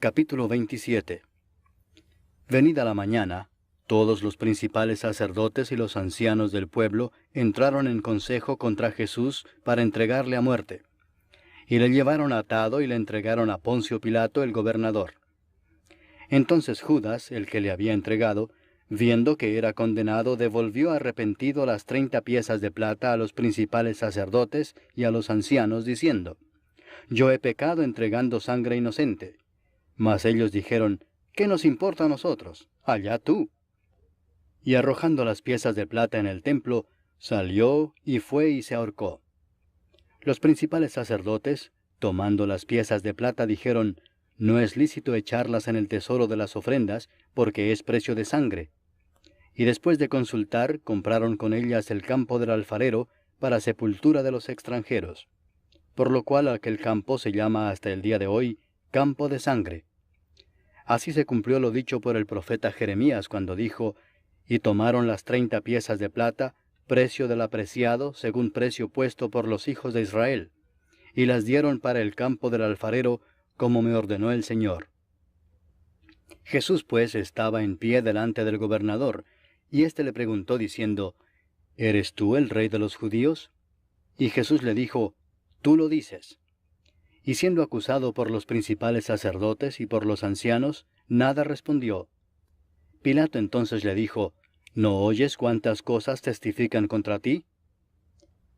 Capítulo 27. Venida la mañana, todos los principales sacerdotes y los ancianos del pueblo entraron en consejo contra Jesús para entregarle a muerte. Y le llevaron atado y le entregaron a Poncio Pilato el gobernador. Entonces Judas, el que le había entregado, viendo que era condenado, devolvió arrepentido las 30 piezas de plata a los principales sacerdotes y a los ancianos, diciendo: Yo he pecado entregando sangre inocente. Mas ellos dijeron: ¿Qué nos importa a nosotros? Allá tú. Y arrojando las piezas de plata en el templo, salió y fue y se ahorcó. Los principales sacerdotes, tomando las piezas de plata, dijeron: No es lícito echarlas en el tesoro de las ofrendas, porque es precio de sangre. Y después de consultar, compraron con ellas el campo del alfarero para sepultura de los extranjeros, por lo cual aquel campo se llama hasta el día de hoy Campo de Sangre. Así se cumplió lo dicho por el profeta Jeremías cuando dijo: Y tomaron las 30 piezas de plata, precio del apreciado, según precio puesto por los hijos de Israel, y las dieron para el campo del alfarero, como me ordenó el Señor. Jesús pues estaba en pie delante del gobernador, y éste le preguntó diciendo: ¿Eres tú el rey de los judíos? Y Jesús le dijo: Tú lo dices. Y siendo acusado por los principales sacerdotes y por los ancianos, nada respondió. Pilato entonces le dijo: ¿No oyes cuántas cosas testifican contra ti?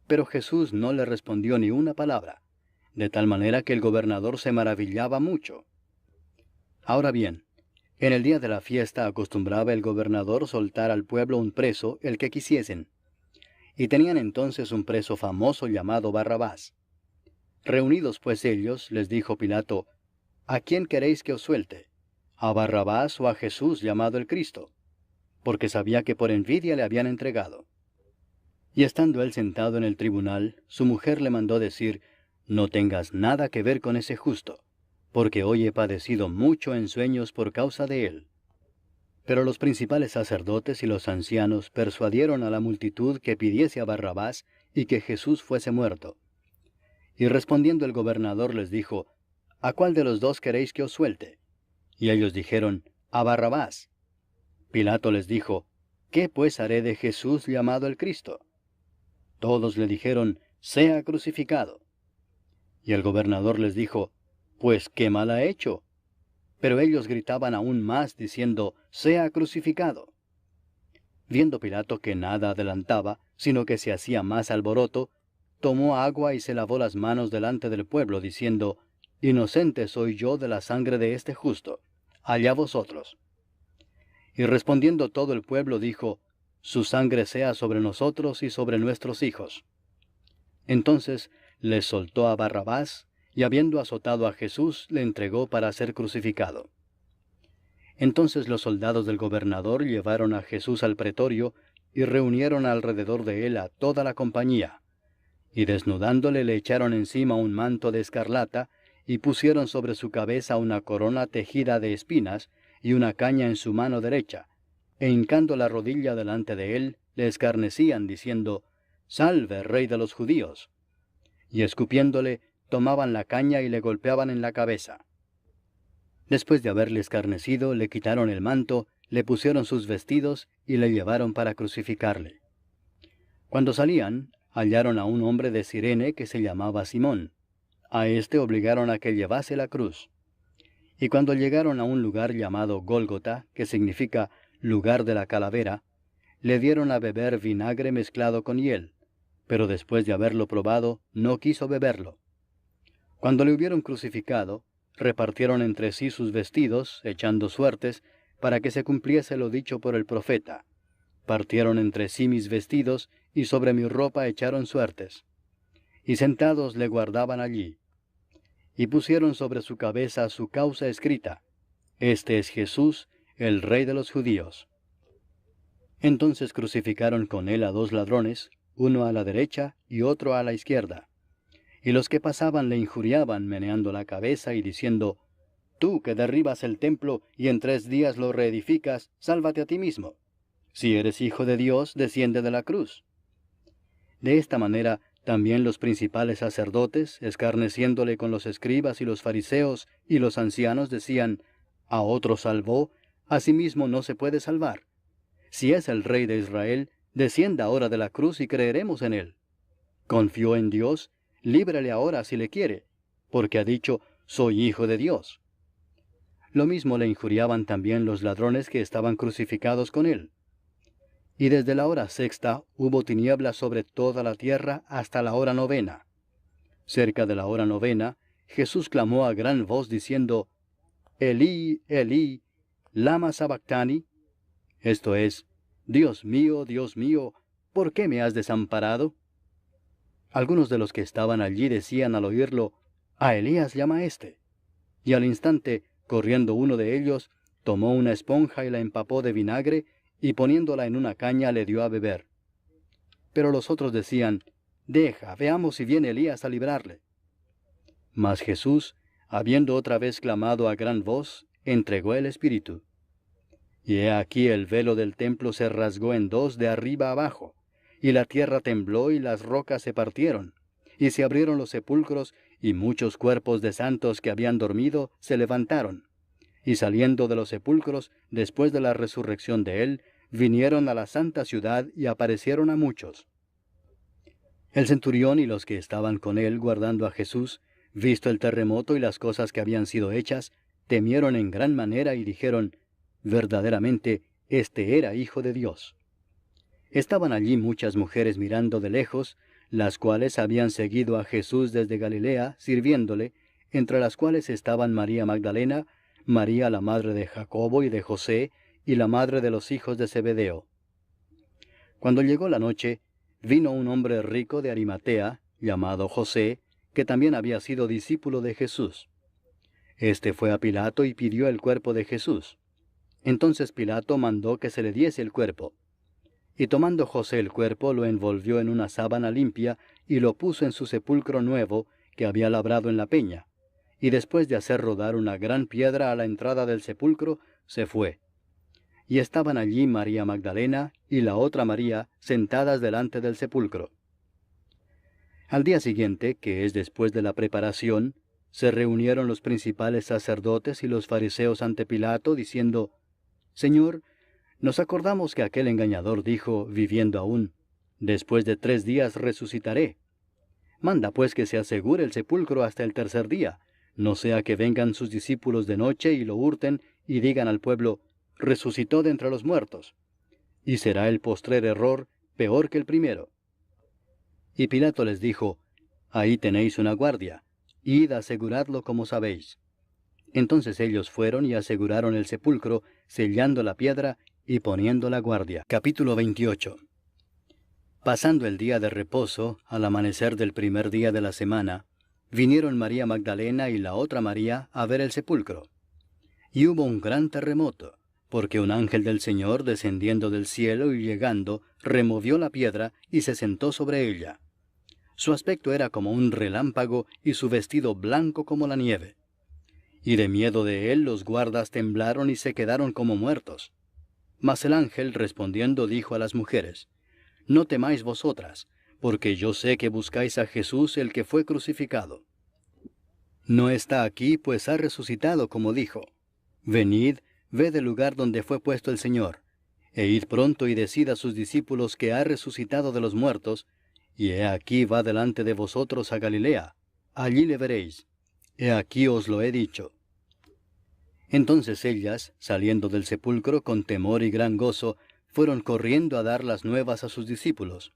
Pero Jesús no le respondió ni una palabra, de tal manera que el gobernador se maravillaba mucho. Ahora bien, en el día de la fiesta acostumbraba el gobernador soltar al pueblo un preso, el que quisiesen. Y tenían entonces un preso famoso llamado Barrabás. Reunidos pues ellos, les dijo Pilato: ¿A quién queréis que os suelte? ¿A Barrabás o a Jesús llamado el Cristo? Porque sabía que por envidia le habían entregado. Y estando él sentado en el tribunal, su mujer le mandó decir: No tengas nada que ver con ese justo, porque hoy he padecido mucho en sueños por causa de él. Pero los principales sacerdotes y los ancianos persuadieron a la multitud que pidiese a Barrabás y que Jesús fuese muerto. Y respondiendo el gobernador les dijo: ¿A cuál de los dos queréis que os suelte? Y ellos dijeron: A Barrabás. Pilato les dijo: ¿Qué pues haré de Jesús llamado el Cristo? Todos le dijeron: Sea crucificado. Y el gobernador les dijo: Pues qué mal ha hecho. Pero ellos gritaban aún más, diciendo: Sea crucificado. Viendo Pilato que nada adelantaba, sino que se hacía más alboroto, tomó agua y se lavó las manos delante del pueblo, diciendo: Inocente soy yo de la sangre de este justo, allá vosotros. Y respondiendo todo el pueblo dijo: Su sangre sea sobre nosotros y sobre nuestros hijos. Entonces les soltó a Barrabás, y habiendo azotado a Jesús, le entregó para ser crucificado. Entonces los soldados del gobernador llevaron a Jesús al pretorio, y reunieron alrededor de él a toda la compañía. Y desnudándole le echaron encima un manto de escarlata, y pusieron sobre su cabeza una corona tejida de espinas, y una caña en su mano derecha, e hincando la rodilla delante de él, le escarnecían, diciendo: Salve, rey de los judíos. Y escupiéndole, tomaban la caña y le golpeaban en la cabeza. Después de haberle escarnecido, le quitaron el manto, le pusieron sus vestidos, y le llevaron para crucificarle. Cuando salían, hallaron a un hombre de Cirene que se llamaba Simón. A éste obligaron a que llevase la cruz. Y cuando llegaron a un lugar llamado Gólgota, que significa lugar de la calavera, le dieron a beber vinagre mezclado con hiel, pero después de haberlo probado, no quiso beberlo. Cuando le hubieron crucificado, repartieron entre sí sus vestidos, echando suertes, para que se cumpliese lo dicho por el profeta: Partieron entre sí mis vestidos, y sobre mi ropa echaron suertes. Y sentados le guardaban allí. Y pusieron sobre su cabeza su causa escrita: Este es Jesús, el Rey de los Judíos. Entonces crucificaron con él a 2 ladrones, uno a la derecha y otro a la izquierda. Y los que pasaban le injuriaban, meneando la cabeza y diciendo: Tú que derribas el templo y en 3 días lo reedificas, sálvate a ti mismo. Si eres hijo de Dios, desciende de la cruz. De esta manera también los principales sacerdotes, escarneciéndole con los escribas y los fariseos y los ancianos, decían, a otro salvó, a sí mismo no se puede salvar. Si es el Rey de Israel, descienda ahora de la cruz y creeremos en él. Confió en Dios, líbrele ahora si le quiere, porque ha dicho, soy hijo de Dios. Lo mismo le injuriaban también los ladrones que estaban crucificados con él. Y desde la hora sexta hubo tinieblas sobre toda la tierra hasta la hora novena. Cerca de la hora novena, Jesús clamó a gran voz diciendo, Elí, Elí, lama sabactani, esto es, Dios mío, ¿por qué me has desamparado? Algunos de los que estaban allí decían al oírlo, a Elías llama éste. Y al instante, corriendo uno de ellos, tomó una esponja y la empapó de vinagre, y poniéndola en una caña le dio a beber. Pero los otros decían, deja, veamos si viene Elías a librarle. Mas Jesús, habiendo otra vez clamado a gran voz, entregó el Espíritu. Y he aquí el velo del templo se rasgó en dos de arriba abajo, y la tierra tembló y las rocas se partieron, y se abrieron los sepulcros, y muchos cuerpos de santos que habían dormido se levantaron. Y saliendo de los sepulcros, después de la resurrección de él, vinieron a la santa ciudad y aparecieron a muchos. El centurión y los que estaban con él guardando a Jesús, visto el terremoto y las cosas que habían sido hechas, temieron en gran manera y dijeron, verdaderamente, este era Hijo de Dios. Estaban allí muchas mujeres mirando de lejos, las cuales habían seguido a Jesús desde Galilea, sirviéndole, entre las cuales estaban María Magdalena, María la madre de Jacobo y de José, y la madre de los hijos de Zebedeo. Cuando llegó la noche, vino un hombre rico de Arimatea, llamado José, que también había sido discípulo de Jesús. Este fue a Pilato y pidió el cuerpo de Jesús. Entonces Pilato mandó que se le diese el cuerpo. Y tomando José el cuerpo, lo envolvió en una sábana limpia, y lo puso en su sepulcro nuevo, que había labrado en la peña. Y después de hacer rodar una gran piedra a la entrada del sepulcro, se fue. Y estaban allí María Magdalena y la otra María sentadas delante del sepulcro. Al día siguiente, que es después de la preparación, se reunieron los principales sacerdotes y los fariseos ante Pilato, diciendo, Señor, nos acordamos que aquel engañador dijo, viviendo aún, después de 3 días resucitaré. Manda pues que se asegure el sepulcro hasta el tercer día, no sea que vengan sus discípulos de noche y lo hurten y digan al pueblo, resucitó de entre los muertos. Y será el postrer error peor que el primero. Y Pilato les dijo, ahí tenéis una guardia, id a aseguradlo como sabéis. Entonces ellos fueron y aseguraron el sepulcro, sellando la piedra y poniendo la guardia. Capítulo 28. Pasando el día de reposo, al amanecer del primer día de la semana, vinieron María Magdalena y la otra María a ver el sepulcro. Y hubo un gran terremoto, porque un ángel del Señor, descendiendo del cielo y llegando, removió la piedra y se sentó sobre ella. Su aspecto era como un relámpago y su vestido blanco como la nieve. Y de miedo de él los guardas temblaron y se quedaron como muertos. Mas el ángel respondiendo dijo a las mujeres, no temáis vosotras, porque yo sé que buscáis a Jesús el que fue crucificado. No está aquí, pues ha resucitado como dijo. Venid, ved el lugar donde fue puesto el Señor, e id pronto y decid a sus discípulos que ha resucitado de los muertos, y he aquí va delante de vosotros a Galilea, allí le veréis. He aquí os lo he dicho. Entonces ellas, saliendo del sepulcro con temor y gran gozo, fueron corriendo a dar las nuevas a sus discípulos.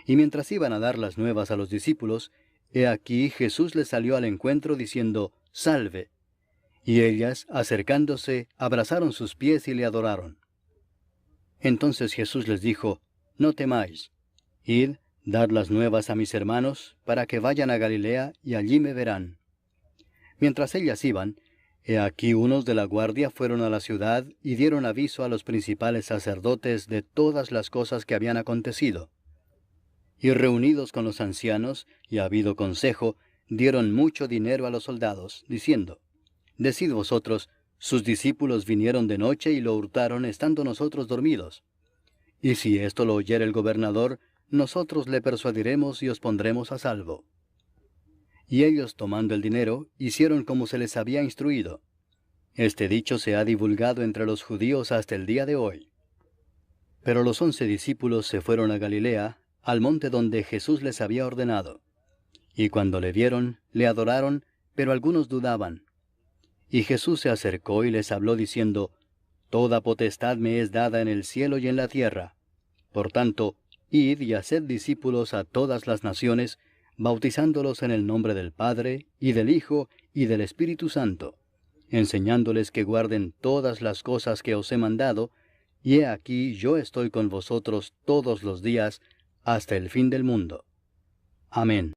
Y mientras iban a dar las nuevas a los discípulos, he aquí Jesús les salió al encuentro diciendo, Salve. Y ellas, acercándose, abrazaron sus pies y le adoraron. Entonces Jesús les dijo, no temáis. Id, dad las nuevas a mis hermanos, para que vayan a Galilea, y allí me verán. Mientras ellas iban, he aquí unos de la guardia fueron a la ciudad y dieron aviso a los principales sacerdotes de todas las cosas que habían acontecido. Y reunidos con los ancianos, y habido consejo, dieron mucho dinero a los soldados, diciendo, Decid vosotros, sus discípulos vinieron de noche y lo hurtaron estando nosotros dormidos. Y si esto lo oyera el gobernador, nosotros le persuadiremos y os pondremos a salvo. Y ellos, tomando el dinero, hicieron como se les había instruido. Este dicho se ha divulgado entre los judíos hasta el día de hoy. Pero los 11 discípulos se fueron a Galilea, al monte donde Jesús les había ordenado. Y cuando le vieron, le adoraron, pero algunos dudaban. Y Jesús se acercó y les habló diciendo, Toda potestad me es dada en el cielo y en la tierra. Por tanto, id y haced discípulos a todas las naciones, bautizándolos en el nombre del Padre, y del Hijo, y del Espíritu Santo, enseñándoles que guarden todas las cosas que os he mandado, y he aquí yo estoy con vosotros todos los días, hasta el fin del mundo. Amén.